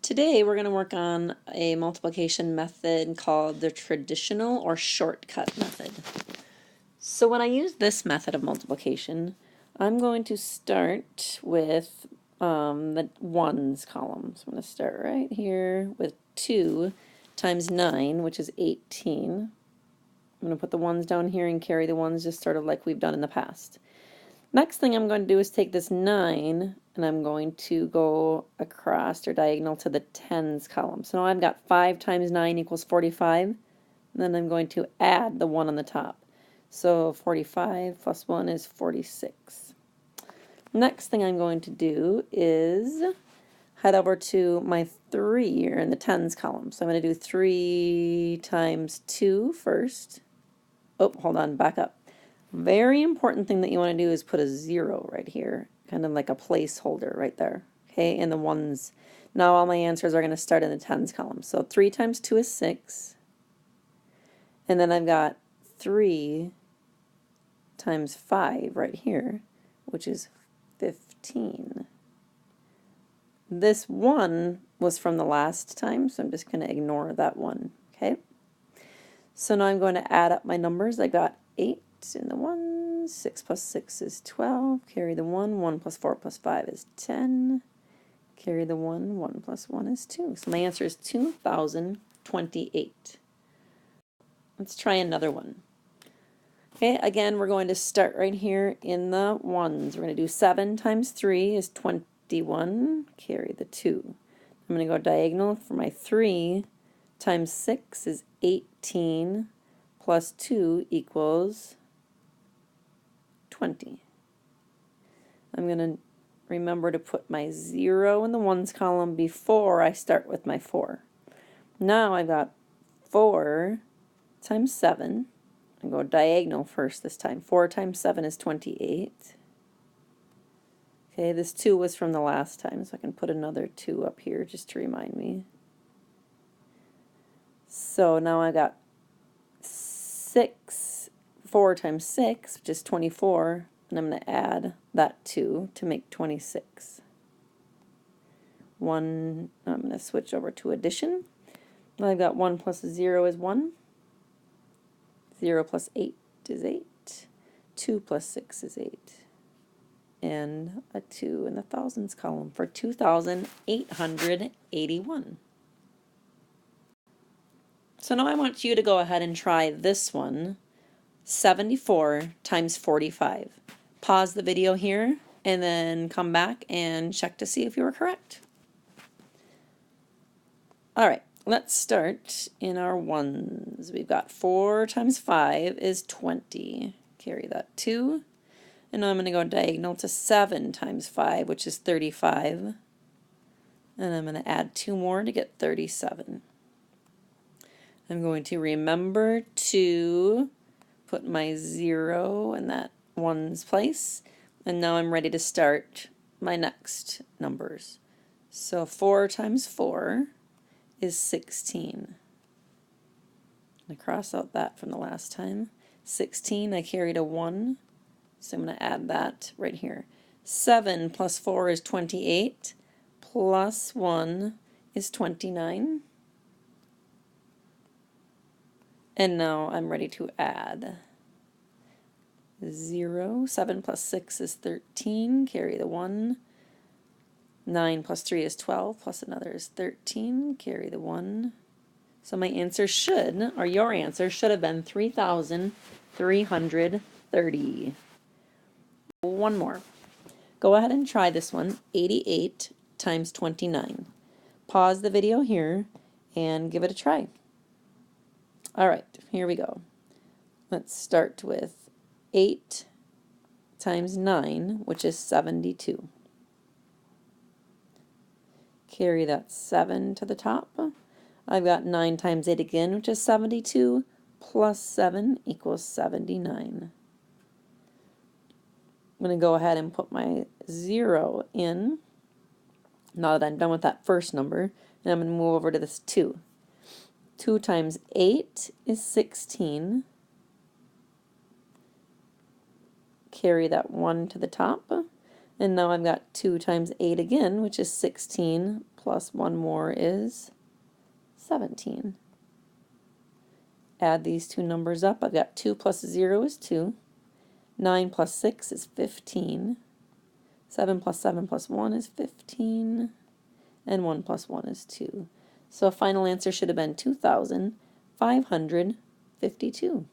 Today we're going to work on a multiplication method called the traditional or shortcut method. So when I use this method of multiplication, I'm going to start with the ones column. So I'm going to start right here with 2 times 9, which is 18. I'm going to put the ones down here and carry the ones just sort of like we've done in the past. Next thing I'm going to do is take this 9 and I'm going to go across or diagonal to the tens column. So now I've got 5 times 9 equals 45. And then I'm going to add the 1 on the top. So 45 plus 1 is 46. Next thing I'm going to do is head over to my 3 here in the tens column. So I'm going to do 3 times 2 first. Oh, hold on, back up. Very important thing that you want to do is put a 0 right here, kind of like a placeholder right there, okay, in the ones. Now all my answers are going to start in the tens column. So 3 times 2 is 6, and then I've got 3 times 5 right here, which is 15. This 1 was from the last time, so I'm just going to ignore that 1, okay? So now I'm going to add up my numbers. I got 8 in the 1, 6 plus 6 is 12, carry the 1, 1 plus 4 plus 5 is 10, carry the 1, 1 plus 1 is 2. So my answer is 2,028. Let's try another one. Okay, again, we're going to start right here in the ones. We're going to do 7 times 3 is 21, carry the 2. I'm going to go diagonal for my 3 times 6 is 18, plus 2 equals 20. I'm going to remember to put my 0 in the ones column before I start with my 4. Now I've got 4 times 7. I go diagonal first this time. 4 times 7 is 28. Okay, this 2 was from the last time, so I can put another 2 up here just to remind me. So now I got 4 times 6, which is 24, and I'm going to add that 2 to make 26. I'm going to switch over to addition. Now I've got 1 plus 0 is 1. 0 plus 8 is 8. 2 plus 6 is 8. And a 2 in the thousands column for 2,881. So now I want you to go ahead and try this one, 74 times 45. Pause the video here and then come back and check to see if you were correct. All right, let's start in our ones. We've got 4 times 5 is 20. Carry that 2. And now I'm going to go diagonal to 7 times 5, which is 35. And I'm going to add 2 more to get 37. I'm going to remember to put my 0 in that 1's place. And now I'm ready to start my next numbers. So 4 times 4 is 16. I'm going to cross out that from the last time. 16, I carried a 1. So I'm going to add that right here. 7 plus 4 is 28. Plus 1 is 29. And now I'm ready to add 0. 7 plus 6 is 13. Carry the 1. 9 plus 3 is 12. Plus another is 13. Carry the 1. So my answer should, or your answer should have been 3,330. One more. Go ahead and try this one, 88 times 29. Pause the video here and give it a try. All right, here we go. Let's start with 8 times 9, which is 72. Carry that 7 to the top. I've got 9 times 8 again, which is 72, plus 7 equals 79. I'm going to go ahead and put my 0 in, now that I'm done with that first number, and I'm going to move over to this 2. 2 times 8 is 16. Carry that 1 to the top. And now I've got 2 times 8 again, which is 16, plus 1 more is 17. Add these two numbers up. I've got 2 plus 0 is 2. 9 plus 6 is 15. 7 plus 7 plus 1 is 15. And 1 plus 1 is 2. So a final answer should have been 2,552.